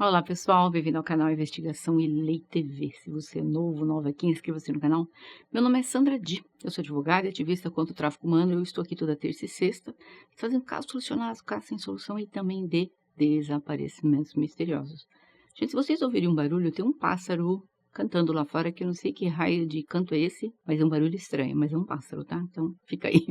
Olá pessoal, bem-vindo ao canal Investigação e Lei TV. Se você é nova aqui, inscreva-se no canal. Meu nome é Sandra Di, eu sou advogada e ativista contra o tráfico humano. Eu estou aqui toda terça e sexta, fazendo casos solucionados, casos sem solução e também de desaparecimentos misteriosos. Gente, se vocês ouvirem um barulho, tem um pássaro cantando lá fora, que eu não sei que raio de canto é esse, mas é um barulho estranho, mas é um pássaro, tá? Então fica aí.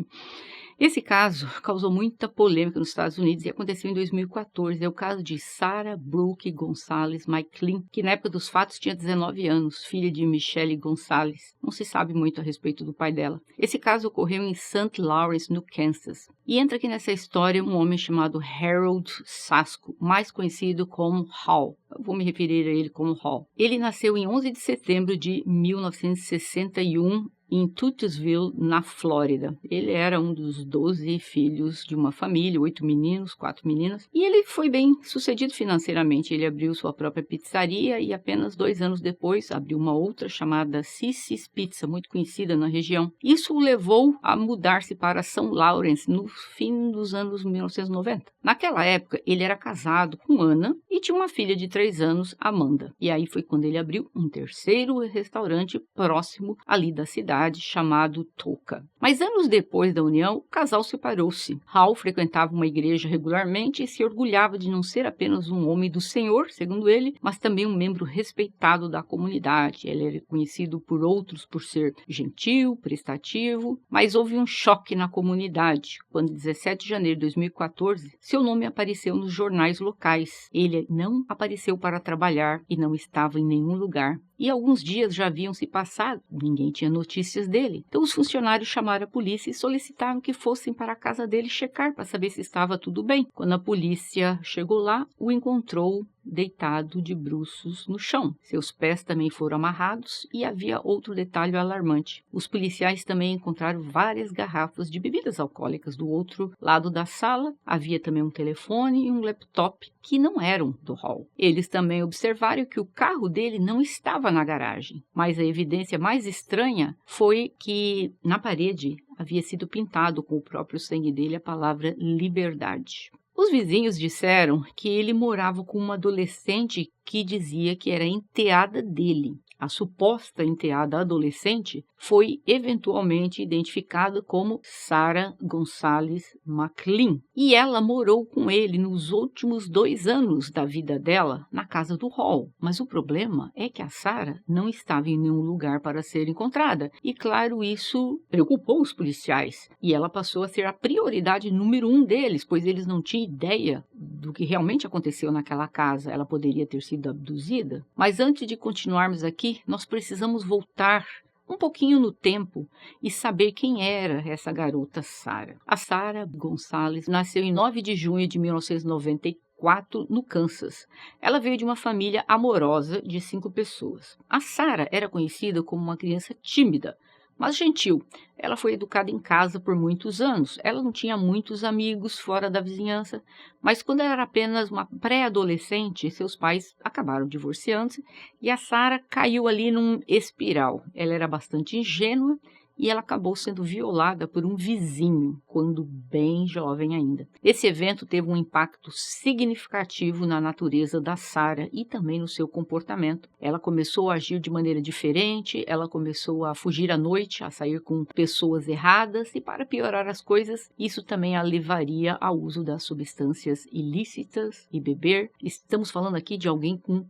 Esse caso causou muita polêmica nos Estados Unidos e aconteceu em 2014. É o caso de Sarah Brooke Gonzalez McLean, que na época dos fatos tinha 19 anos, filha de Michelle Gonzalez. Não se sabe muito a respeito do pai dela. Esse caso ocorreu em St. Lawrence, no Kansas. E entra aqui nessa história um homem chamado Harold Sasko, mais conhecido como Hal. Eu vou me referir a ele como Hal. Ele nasceu em 11 de setembro de 1961 em Titusville, na Flórida. Ele era um dos 12 filhos de uma família, 8 meninos, 4 meninas, e ele foi bem sucedido financeiramente. Ele abriu sua própria pizzaria e apenas 2 anos depois abriu uma outra chamada Cici's Pizza, muito conhecida na região. Isso o levou a mudar-se para São Lawrence no fim dos anos 1990. Naquela época, ele era casado com Ana e tinha uma filha de 3 anos, Amanda. E aí foi quando ele abriu um terceiro restaurante próximo ali da cidade, chamado Toca. Mas anos depois da união, o casal separou-se. Hal frequentava uma igreja regularmente e se orgulhava de não ser apenas um homem do Senhor, segundo ele, mas também um membro respeitado da comunidade. Ele era conhecido por outros por ser gentil, prestativo, mas houve um choque na comunidade, quando, em 17 de janeiro de 2014, seu nome apareceu nos jornais locais. Ele não apareceu para trabalhar e não estava em nenhum lugar. E alguns dias já haviam se passado, ninguém tinha notícias dele. Então os funcionários chamaram a polícia e solicitaram que fossem para a casa dele checar para saber se estava tudo bem. Quando a polícia chegou lá, o encontrou deitado de bruços no chão. Seus pés também foram amarrados e havia outro detalhe alarmante. Os policiais também encontraram várias garrafas de bebidas alcoólicas do outro lado da sala. Havia também um telefone e um laptop que não eram do Hal. Eles também observaram que o carro dele não estava na garagem, mas a evidência mais estranha foi que na parede havia sido pintado com o próprio sangue dele a palavra liberdade. Os vizinhos disseram que ele morava com uma adolescente que dizia que era enteada dele. A suposta enteada adolescente foi eventualmente identificada como Sarah Gonzalez McLean. E ela morou com ele nos últimos 2 anos da vida dela na casa do Hal. Mas o problema é que a Sarah não estava em nenhum lugar para ser encontrada. E claro, isso preocupou os policiais. E ela passou a ser a prioridade número 1 deles, pois eles não tinham ideia do que realmente aconteceu naquela casa. Ela poderia ter sido abduzida. Mas antes de continuarmos aqui, nós precisamos voltar um pouquinho no tempo e saber quem era essa garota Sarah. A Sarah Gonzalez nasceu em 9 de junho de 1994 no Kansas. Ela veio de uma família amorosa de 5 pessoas. A Sarah era conhecida como uma criança tímida, mas gentil. Ela foi educada em casa por muitos anos. Ela não tinha muitos amigos fora da vizinhança, mas quando ela era apenas uma pré-adolescente, seus pais acabaram divorciando-se e a Sarah caiu ali num espiral. Ela era bastante ingênua e ela acabou sendo violada por um vizinho, quando bem jovem ainda. Esse evento teve um impacto significativo na natureza da Sarah e também no seu comportamento. Ela começou a agir de maneira diferente, ela começou a fugir à noite, a sair com pessoas erradas e, para piorar as coisas, isso também a levaria ao uso das substâncias ilícitas e beber. Estamos falando aqui de alguém com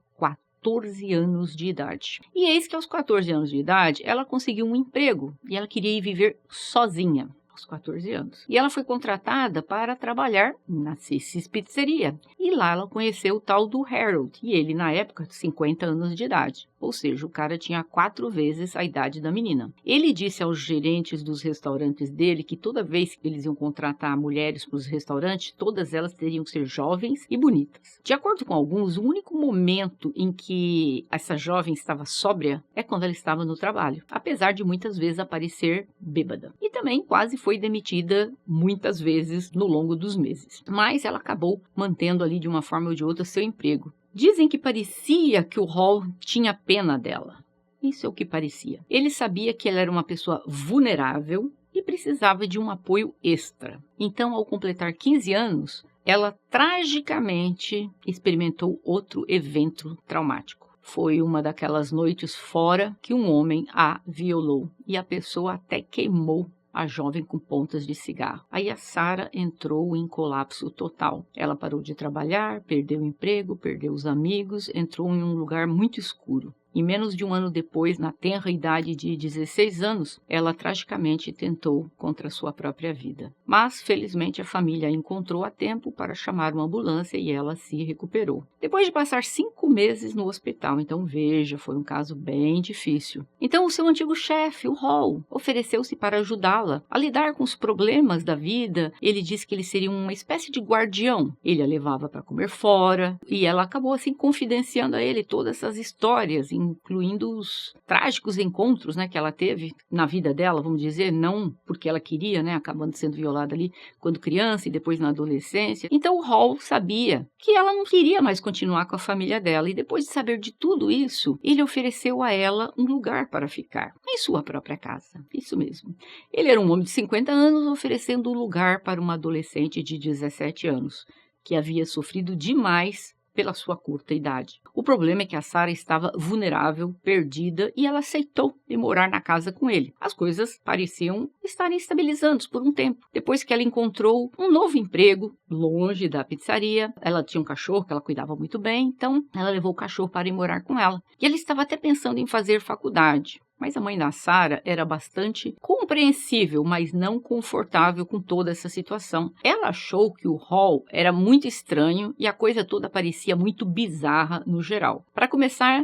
14 anos de idade. E eis que aos 14 anos de idade, ela conseguiu um emprego e ela queria ir viver sozinha. Aos 14 anos. E ela foi contratada para trabalhar na Cici's Pizzeria. E lá ela conheceu o tal do Harold, e ele, na época, 50 anos de idade. Ou seja, o cara tinha 4 vezes a idade da menina. Ele disse aos gerentes dos restaurantes dele que toda vez que eles iam contratar mulheres para os restaurantes, todas elas teriam que ser jovens e bonitas. De acordo com alguns, o único momento em que essa jovem estava sóbria é quando ela estava no trabalho, apesar de muitas vezes aparecer bêbada. E também quase foi demitida muitas vezes no longo dos meses. Mas ela acabou mantendo ali de uma forma ou de outra seu emprego. Dizem que parecia que o Hal tinha pena dela. Isso é o que parecia. Ele sabia que ela era uma pessoa vulnerável e precisava de um apoio extra. Então, ao completar 15 anos, ela tragicamente experimentou outro evento traumático. Foi uma daquelas noites fora que um homem a violou e a pessoa até queimou a jovem com pontas de cigarro. Aí a Sarah entrou em colapso total. Ela parou de trabalhar, perdeu o emprego, perdeu os amigos, entrou em um lugar muito escuro. E menos de um ano depois, na tenra idade de 16 anos, ela tragicamente tentou contra sua própria vida. Mas, felizmente, a família a encontrou a tempo para chamar uma ambulância e ela se recuperou. Depois de passar 5 meses no hospital, então veja, foi um caso bem difícil. Então o seu antigo chefe, o Hall, ofereceu-se para ajudá-la a lidar com os problemas da vida. Ele disse que ele seria uma espécie de guardião. Ele a levava para comer fora e ela acabou assim confidenciando a ele todas essas histórias, incluindo os trágicos encontros, né, que ela teve na vida dela, vamos dizer, não porque ela queria, né, acabando sendo violada ali quando criança e depois na adolescência. Então o Hall sabia que ela não queria mais continuar com a família dela e depois de saber de tudo isso, ele ofereceu a ela um lugar para ficar, em sua própria casa. Isso mesmo. Ele era um homem de 50 anos oferecendo um lugar para uma adolescente de 17 anos, que havia sofrido demais pela sua curta idade. O problema é que a Sarah estava vulnerável, perdida, e ela aceitou ir morar na casa com ele. As coisas pareciam estarem estabilizando por um tempo. Depois que ela encontrou um novo emprego, longe da pizzaria, ela tinha um cachorro que ela cuidava muito bem, então ela levou o cachorro para ir morar com ela. E ela estava até pensando em fazer faculdade. Mas a mãe da Sarah era bastante compreensível, mas não confortável com toda essa situação. Ela achou que o Hall era muito estranho e a coisa toda parecia muito bizarra no geral. Para começar,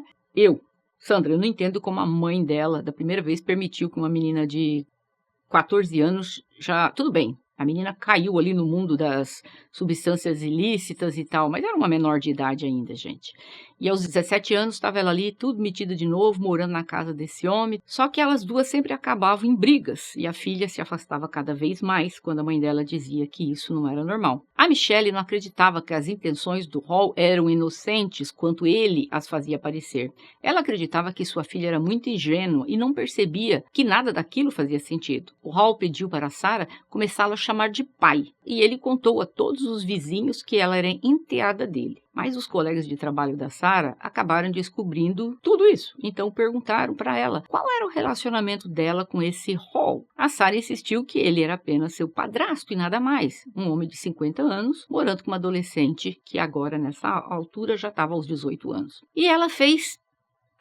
Sandra, eu não entendo como a mãe dela, da primeira vez, permitiu que uma menina de 14 anos já... Tudo bem, a menina caiu ali no mundo das substâncias ilícitas e tal, mas era uma menor de idade ainda, gente. E aos 17 anos estava ela ali, tudo metida de novo, morando na casa desse homem. Só que elas duas sempre acabavam em brigas e a filha se afastava cada vez mais quando a mãe dela dizia que isso não era normal. A Michelle não acreditava que as intenções do Hall eram inocentes quanto ele as fazia parecer. Ela acreditava que sua filha era muito ingênua e não percebia que nada daquilo fazia sentido. O Hall pediu para Sarah começá-la a chamar de pai e ele contou a todos os vizinhos que ela era enteada dele. Mas os colegas de trabalho da Sarah acabaram descobrindo tudo isso. Então perguntaram para ela qual era o relacionamento dela com esse Hall. A Sarah insistiu que ele era apenas seu padrasto e nada mais. Um homem de 50 anos morando com uma adolescente que agora nessa altura já estava aos 18 anos. E ela fez...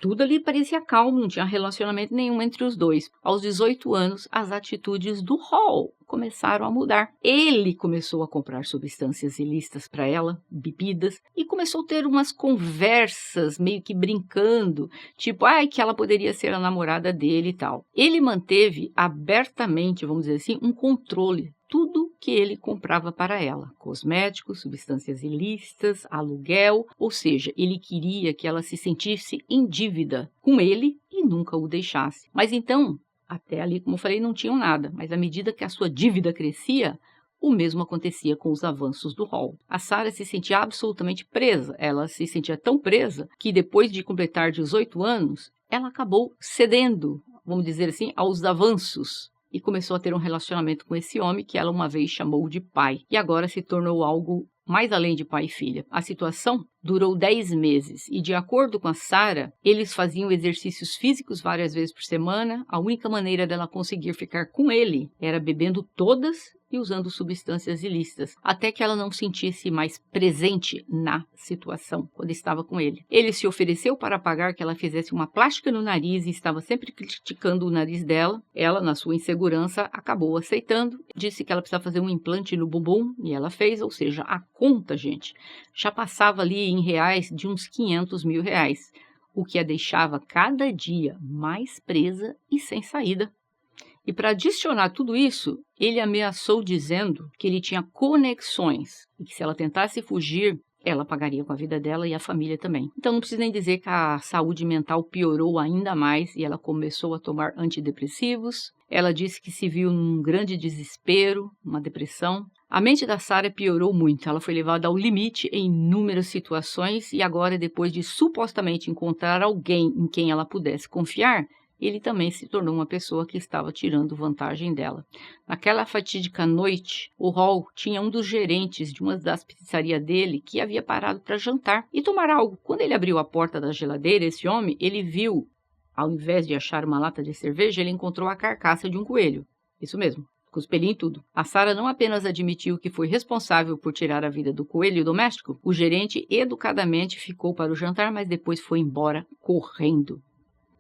Tudo ali parecia calmo, não tinha relacionamento nenhum entre os dois. Aos 18 anos, as atitudes do Hall começaram a mudar. Ele começou a comprar substâncias ilícitas para ela, bebidas, e começou a ter umas conversas meio que brincando, tipo, que ela poderia ser a namorada dele e tal. Ele manteve abertamente, vamos dizer assim, um controle. Tudo que ele comprava para ela, cosméticos, substâncias ilícitas, aluguel, ou seja, ele queria que ela se sentisse em dívida com ele e nunca o deixasse. Mas então, até ali, como eu falei, não tinham nada, mas à medida que a sua dívida crescia, o mesmo acontecia com os avanços do Hall. A Sarah se sentia absolutamente presa, ela se sentia tão presa que depois de completar 18 anos, ela acabou cedendo, vamos dizer assim, aos avanços e começou a ter um relacionamento com esse homem que ela uma vez chamou de pai. E agora se tornou algo mais além de pai e filha. A situação durou 10 meses e, de acordo com a Sarah, eles faziam exercícios físicos várias vezes por semana. A única maneira dela conseguir ficar com ele era bebendo todas e usando substâncias ilícitas, até que ela não sentisse mais presente na situação quando estava com ele. Ele se ofereceu para pagar que ela fizesse uma plástica no nariz e estava sempre criticando o nariz dela. Ela, na sua insegurança, acabou aceitando, disse que ela precisava fazer um implante no bumbum e ela fez, ou seja, a conta, gente, já passava ali em reais de uns 500 mil reais, o que a deixava cada dia mais presa e sem saída. E para adicionar tudo isso, ele ameaçou dizendo que ele tinha conexões e que se ela tentasse fugir, ela pagaria com a vida dela e a família também. Então não precisa nem dizer que a saúde mental piorou ainda mais e ela começou a tomar antidepressivos. Ela disse que se viu num grande desespero, uma depressão. A mente da Sarah piorou muito, ela foi levada ao limite em inúmeras situações e agora, depois de supostamente encontrar alguém em quem ela pudesse confiar, ele também se tornou uma pessoa que estava tirando vantagem dela. Naquela fatídica noite, o Hall tinha um dos gerentes de uma das pizzarias dele que havia parado para jantar e tomar algo. Quando ele abriu a porta da geladeira, esse homem, ele viu, ao invés de achar uma lata de cerveja, ele encontrou a carcaça de um coelho. Isso mesmo. Com os pelinhos e tudo. A Sarah não apenas admitiu que foi responsável por tirar a vida do coelho doméstico, o gerente educadamente ficou para o jantar, mas depois foi embora correndo.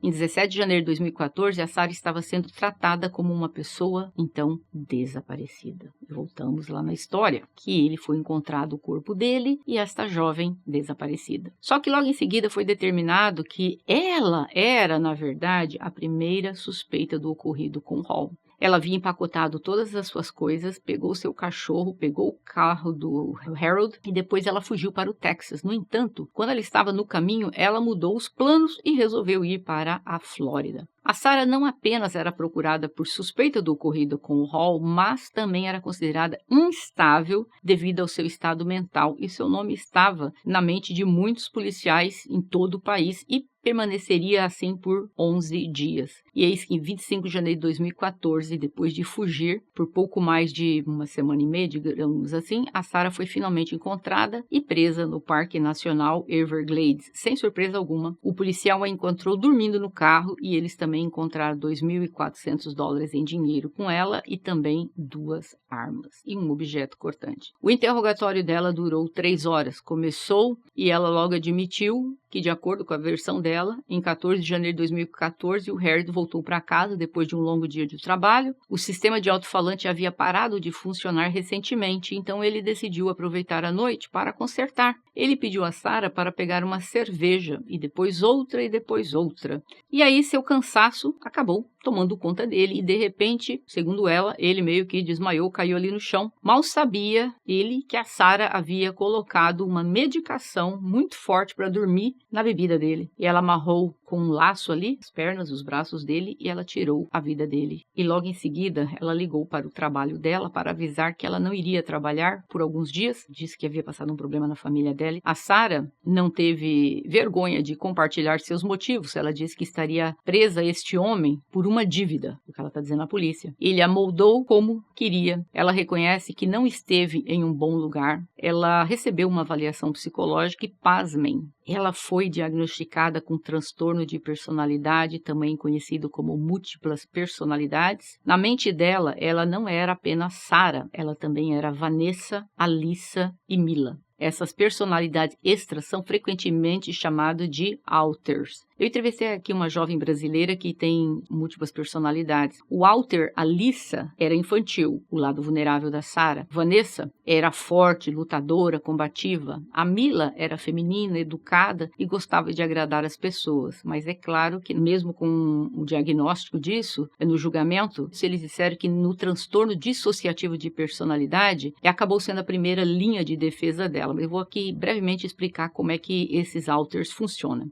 Em 17 de janeiro de 2014, a Sarah estava sendo tratada como uma pessoa, então, desaparecida. Voltamos lá na história, que ele foi encontrado o corpo dele e esta jovem desaparecida. Só que logo em seguida foi determinado que ela era, na verdade, a primeira suspeita do ocorrido com Hall. Ela havia empacotado todas as suas coisas, pegou seu cachorro, pegou o carro do Harold e depois ela fugiu para o Texas. No entanto, quando ela estava no caminho, ela mudou os planos e resolveu ir para a Flórida. A Sarah não apenas era procurada por suspeita do ocorrido com o Hall, mas também era considerada instável devido ao seu estado mental e seu nome estava na mente de muitos policiais em todo o país e permaneceria assim por 11 dias. E eis que em 25 de janeiro de 2014, depois de fugir por pouco mais de uma semana e meia, digamos assim, a Sarah foi finalmente encontrada e presa no Parque Nacional Everglades. Sem surpresa alguma, o policial a encontrou dormindo no carro e eles também encontraram $2.400 em dinheiro com ela e também 2 armas e um objeto cortante. O interrogatório dela durou 3 horas. Começou e ela logo admitiu que, de acordo com a versão dela, em 14 de janeiro de 2014, o Harold voltou para casa depois de um longo dia de trabalho. O sistema de alto-falante havia parado de funcionar recentemente, então ele decidiu aproveitar a noite para consertar. Ele pediu a Sarah para pegar uma cerveja, e depois outra, e depois outra. E aí seu cansaço acabou tomando conta dele, e de repente, segundo ela, ele meio que desmaiou, caiu ali no chão. Mal sabia ele que a Sarah havia colocado uma medicação muito forte para dormir na bebida dele. E ela amarrou com um laço ali as pernas, os braços dele, e ela tirou a vida dele. E logo em seguida, ela ligou para o trabalho dela para avisar que ela não iria trabalhar por alguns dias. Disse que havia passado um problema na família dela. A Sarah não teve vergonha de compartilhar seus motivos. Ela disse que estaria presa a este homem por uma dívida, o que ela está dizendo à polícia. Ele a moldou como queria. Ela reconhece que não esteve em um bom lugar. Ela recebeu uma avaliação psicológica e, pasmem, ela foi diagnosticada com transtorno de personalidade, também conhecido como múltiplas personalidades. Na mente dela, ela não era apenas Sarah, ela também era Vanessa, Alissa e Mila. Essas personalidades extras são frequentemente chamadas de alters. Eu entrevistei aqui uma jovem brasileira que tem múltiplas personalidades. O alter Alissa era infantil, o lado vulnerável da Sarah. Vanessa era forte, lutadora, combativa. A Mila era feminina, educada e gostava de agradar as pessoas. Mas é claro que mesmo com o diagnóstico disso, no julgamento, eles disseram que no transtorno dissociativo de personalidade, acabou sendo a primeira linha de defesa dela. Eu vou aqui brevemente explicar como é que esses alters funcionam.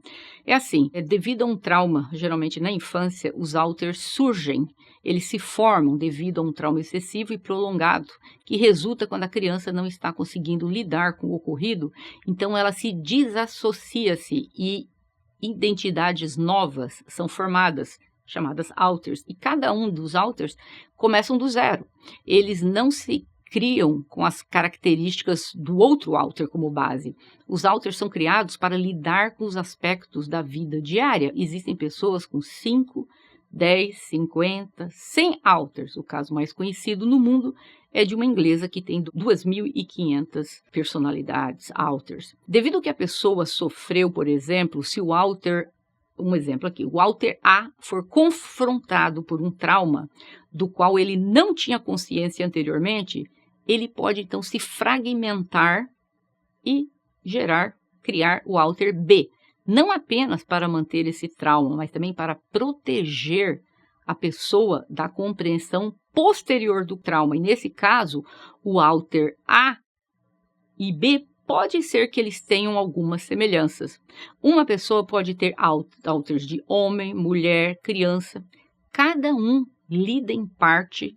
É assim, devido a um trauma, geralmente na infância, os alters surgem. Eles se formam devido a um trauma excessivo e prolongado, que resulta quando a criança não está conseguindo lidar com o ocorrido, então ela se desassocia-se e identidades novas são formadas, chamadas alters, e cada um dos alters começam do zero. Eles não se criam com as características do outro alter como base. Os alters são criados para lidar com os aspectos da vida diária. Existem pessoas com 5, 10, 50, 100 alters. O caso mais conhecido no mundo é de uma inglesa que tem 2.500 personalidades, alters. Devido ao que a pessoa sofreu, por exemplo, se o alter... Um exemplo aqui, o alter A for confrontado por um trauma do qual ele não tinha consciência anteriormente, ele pode então se fragmentar e criar o alter B, não apenas para manter esse trauma, mas também para proteger a pessoa da compreensão posterior do trauma. E nesse caso, o alter A e B pode ser que eles tenham algumas semelhanças. Uma pessoa pode ter alters de homem, mulher, criança. Cada um lida em parte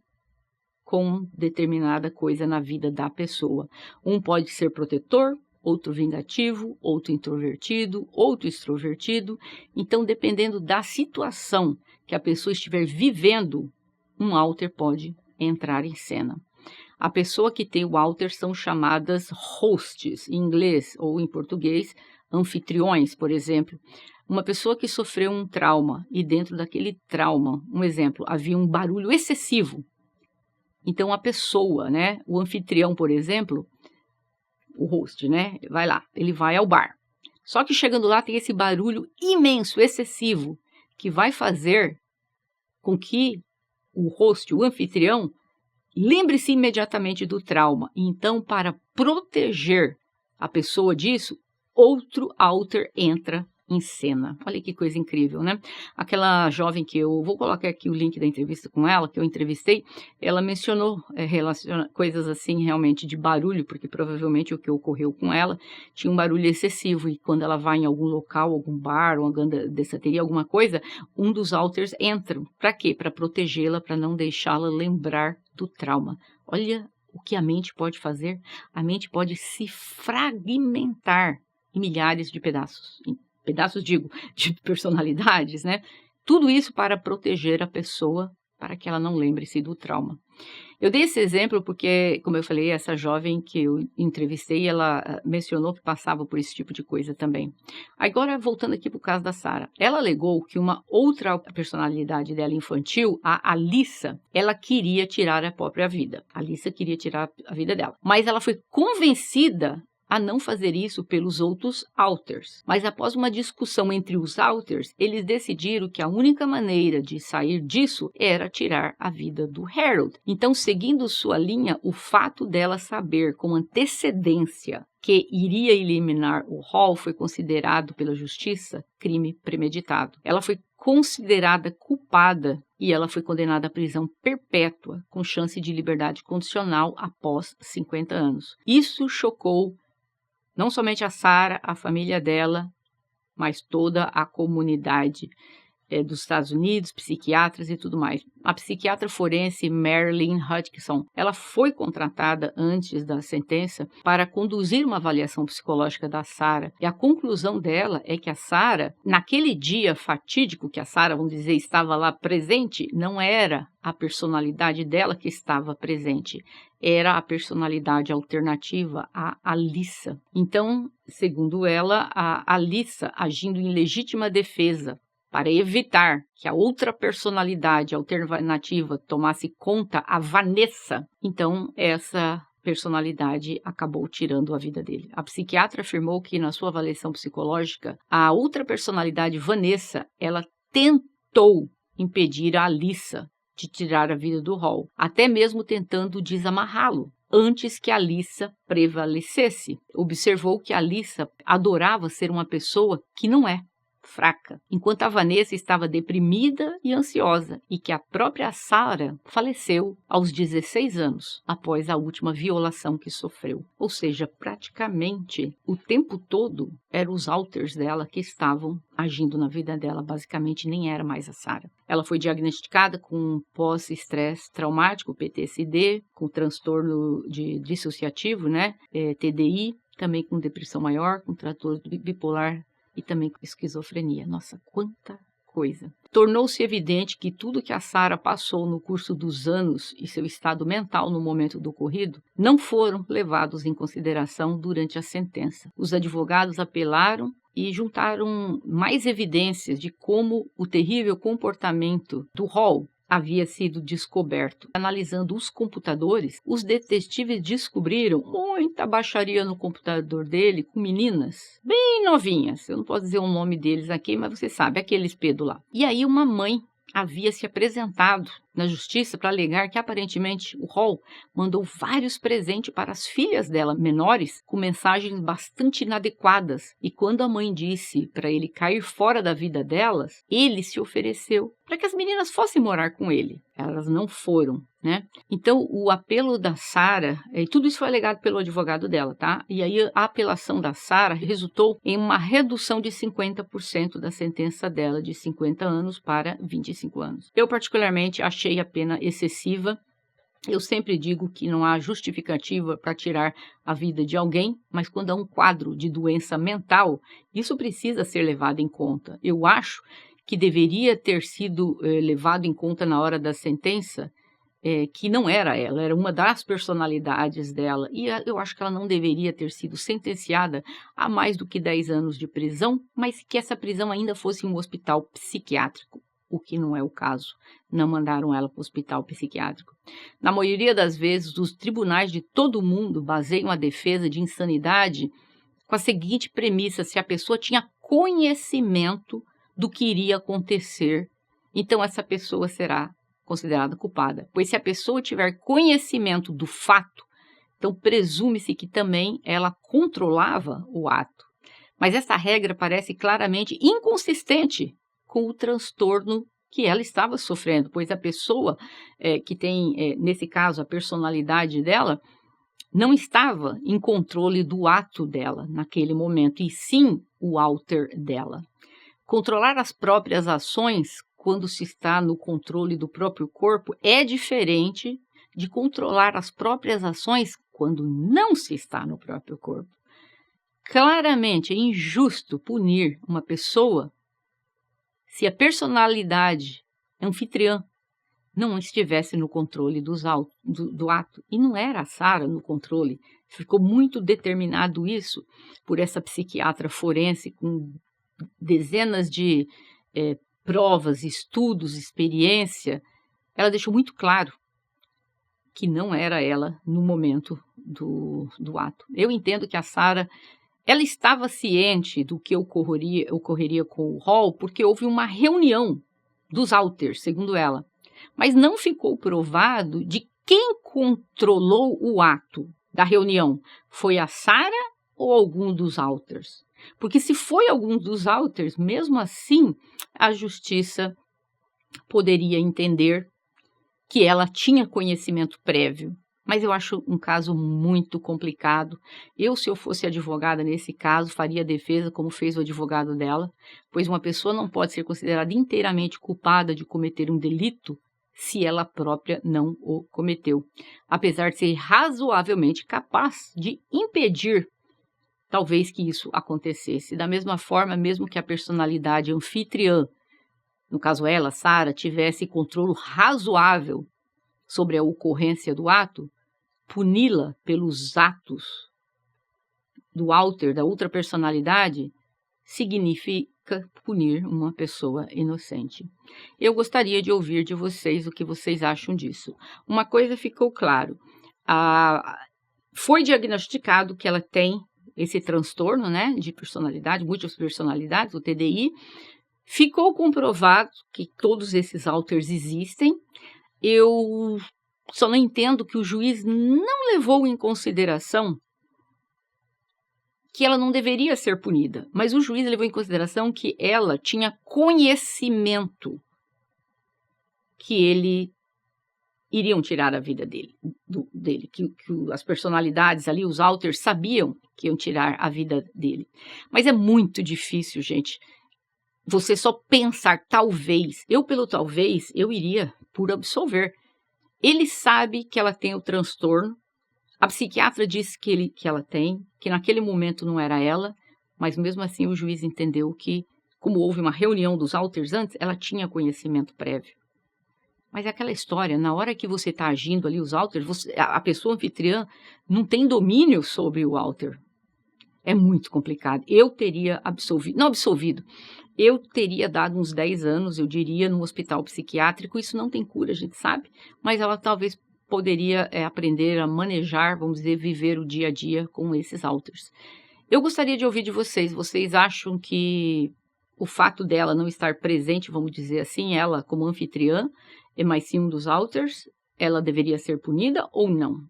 com determinada coisa na vida da pessoa. Um pode ser protetor, outro vingativo, outro introvertido, outro extrovertido. Então, dependendo da situação que a pessoa estiver vivendo, um alter pode entrar em cena. A pessoa que tem o alter são chamadas hosts, em inglês ou em português, anfitriões, por exemplo. Uma pessoa que sofreu um trauma e dentro daquele trauma, um exemplo, havia um barulho excessivo. Então a pessoa, né, o anfitrião, por exemplo, o host, né, vai lá, ele vai ao bar. Só que chegando lá tem esse barulho imenso, excessivo, que vai fazer com que o host, o anfitrião, lembre-se imediatamente do trauma. Então, para proteger a pessoa disso, outro alter entra em cena. Olha que coisa incrível, né? Aquela jovem que eu vou colocar aqui o link da entrevista com ela, que eu entrevistei, ela mencionou coisas assim realmente de barulho, porque provavelmente o que ocorreu com ela tinha um barulho excessivo e quando ela vai em algum local, algum bar, uma danceteria, alguma coisa, um dos alters entra. Para quê? Para protegê-la, para não deixá-la lembrar do trauma. Olha o que a mente pode fazer. A mente pode se fragmentar em milhares de pedaços, digo, de personalidades, né? Tudo isso para proteger a pessoa, para que ela não lembre-se do trauma. Eu dei esse exemplo porque, como eu falei, essa jovem que eu entrevistei, ela mencionou que passava por esse tipo de coisa também. Agora, voltando aqui para o caso da Sarah. Ela alegou que uma outra personalidade dela infantil, a Alissa, ela queria tirar a própria vida. A Alissa queria tirar a vida dela. Mas ela foi convencida a não fazer isso pelos outros alters. Mas após uma discussão entre os alters, eles decidiram que a única maneira de sair disso era tirar a vida do Harold. Então, seguindo sua linha, o fato dela saber com antecedência que iria eliminar o Hall foi considerado pela justiça crime premeditado. Ela foi considerada culpada e ela foi condenada à prisão perpétua com chance de liberdade condicional após 50 anos. Isso chocou não somente a Sarah, a família dela, mas toda a comunidade dos Estados Unidos, psiquiatras e tudo mais. A psiquiatra forense Marilyn Hutchinson, ela foi contratada antes da sentença para conduzir uma avaliação psicológica da Sarah. E a conclusão dela é que a Sarah, naquele dia fatídico que a Sarah, vamos dizer, estava lá presente, não era a personalidade dela que estava presente, era a personalidade alternativa, a Alissa. Então, segundo ela, a Alissa, agindo em legítima defesa, para evitar que a outra personalidade alternativa tomasse conta, a Vanessa, então essa personalidade acabou tirando a vida dele. A psiquiatra afirmou que na sua avaliação psicológica, a outra personalidade, Vanessa, ela tentou impedir a Alissa de tirar a vida do Hall, até mesmo tentando desamarrá-lo, antes que a Alissa prevalecesse. Observou que a Alissa adorava ser uma pessoa que não é, fraca, enquanto a Vanessa estava deprimida e ansiosa, e que a própria Sarah faleceu aos 16 anos, após a última violação que sofreu. Ou seja, praticamente o tempo todo eram os alters dela que estavam agindo na vida dela, basicamente nem era mais a Sarah. Ela foi diagnosticada com pós-estresse traumático, PTSD, com transtorno dissociativo, né, TDI, também com depressão maior, com transtorno bipolar, e também com esquizofrenia. Nossa, quanta coisa. Tornou-se evidente que tudo que a Sarah passou no curso dos anos e seu estado mental no momento do ocorrido não foram levados em consideração durante a sentença. Os advogados apelaram e juntaram mais evidências de como o terrível comportamento do Hall havia sido descoberto. Analisando os computadores, os detetives descobriram muita baixaria no computador dele com meninas bem novinhas. Eu não posso dizer o nome deles aqui, mas você sabe, aqueles pedo lá. E aí uma mãe havia se apresentado na justiça para alegar que aparentemente o Hall mandou vários presentes para as filhas dela menores com mensagens bastante inadequadas. E quando a mãe disse para ele cair fora da vida delas, ele se ofereceu para que as meninas fossem morar com ele. Elas não foram, né? Então, o apelo da Sarah, tudo isso foi alegado pelo advogado dela, tá? E aí a apelação da Sarah resultou em uma redução de 50% da sentença dela, de 50 anos para 25 anos. Eu, particularmente, achei a pena excessiva. Eu sempre digo que não há justificativa para tirar a vida de alguém, mas quando há um quadro de doença mental, isso precisa ser levado em conta. Eu acho que deveria ter sido levado em conta na hora da sentença, que não era ela, era uma das personalidades dela. E eu acho que ela não deveria ter sido sentenciada a mais do que 10 anos de prisão, mas que essa prisão ainda fosse em um hospital psiquiátrico, o que não é o caso. Não mandaram ela para o hospital psiquiátrico. Na maioria das vezes, os tribunais de todo o mundo baseiam a defesa de insanidade com a seguinte premissa: se a pessoa tinha conhecimento do que iria acontecer, então essa pessoa será considerada culpada. Pois se a pessoa tiver conhecimento do fato, então presume-se que também ela controlava o ato. Mas essa regra parece claramente inconsistente com o transtorno que ela estava sofrendo, pois a pessoa que tem, nesse caso, a personalidade dela, não estava em controle do ato dela naquele momento, e sim o alter dela. Controlar as próprias ações quando se está no controle do próprio corpo é diferente de controlar as próprias ações quando não se está no próprio corpo. Claramente é injusto punir uma pessoa se a personalidade anfitriã não estivesse no controle do ato. E não era a Sarah no controle. Ficou muito determinado isso por essa psiquiatra forense com dezenas de provas, estudos, experiência. Ela deixou muito claro que não era ela no momento do ato. Eu entendo que a Sarah, ela estava ciente do que ocorreria com o Hall, porque houve uma reunião dos alters, segundo ela. Mas não ficou provado de quem controlou o ato da reunião. Foi a Sarah ou algum dos alters? Porque se foi algum dos alters, mesmo assim, a justiça poderia entender que ela tinha conhecimento prévio. Mas eu acho um caso muito complicado. Se eu fosse advogada nesse caso, faria a defesa como fez o advogado dela, pois uma pessoa não pode ser considerada inteiramente culpada de cometer um delito se ela própria não o cometeu, apesar de ser razoavelmente capaz de impedir, talvez, que isso acontecesse. Da mesma forma, mesmo que a personalidade anfitriã, no caso ela, Sarah, tivesse controle razoável sobre a ocorrência do ato, puni-la pelos atos do alter, da outra personalidade, significa punir uma pessoa inocente. Eu gostaria de ouvir de vocês o que vocês acham disso. Uma coisa ficou claro, foi diagnosticado que ela tem esse transtorno, né, de personalidade, múltiplas personalidades, o TDI. Ficou comprovado que todos esses alters existem. Eu só não entendo que o juiz não levou em consideração que ela não deveria ser punida, mas o juiz levou em consideração que ela tinha conhecimento que ele iriam tirar a vida dele, que as personalidades ali, os alters, sabiam que iam tirar a vida dele. Mas é muito difícil, gente, você só pensar talvez, eu iria por absolver. Ele sabe que ela tem o transtorno, a psiquiatra disse que ela tem, que naquele momento não era ela, mas mesmo assim o juiz entendeu que, como houve uma reunião dos alters antes, ela tinha conhecimento prévio. Mas é aquela história, na hora que você está agindo ali, os alters, a pessoa anfitriã não tem domínio sobre o alter. É muito complicado. Eu teria eu teria dado uns 10 anos, eu diria, num hospital psiquiátrico. Isso não tem cura, a gente sabe, mas ela talvez poderia aprender a manejar, vamos dizer, viver o dia a dia com esses alters. Eu gostaria de ouvir de vocês. Vocês acham que o fato dela não estar presente, vamos dizer assim, ela como anfitriã, mas sim um dos alters, ela deveria ser punida ou não?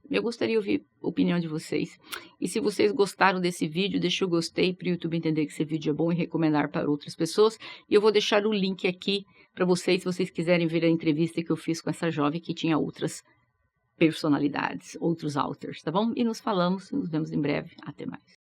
Eu gostaria de ouvir a opinião de vocês. E se vocês gostaram desse vídeo, deixa o gostei para o YouTube entender que esse vídeo é bom e recomendar para outras pessoas. E eu vou deixar o link aqui para vocês, se vocês quiserem ver a entrevista que eu fiz com essa jovem que tinha outras personalidades, outros alters, tá bom? E nos vemos em breve. Até mais.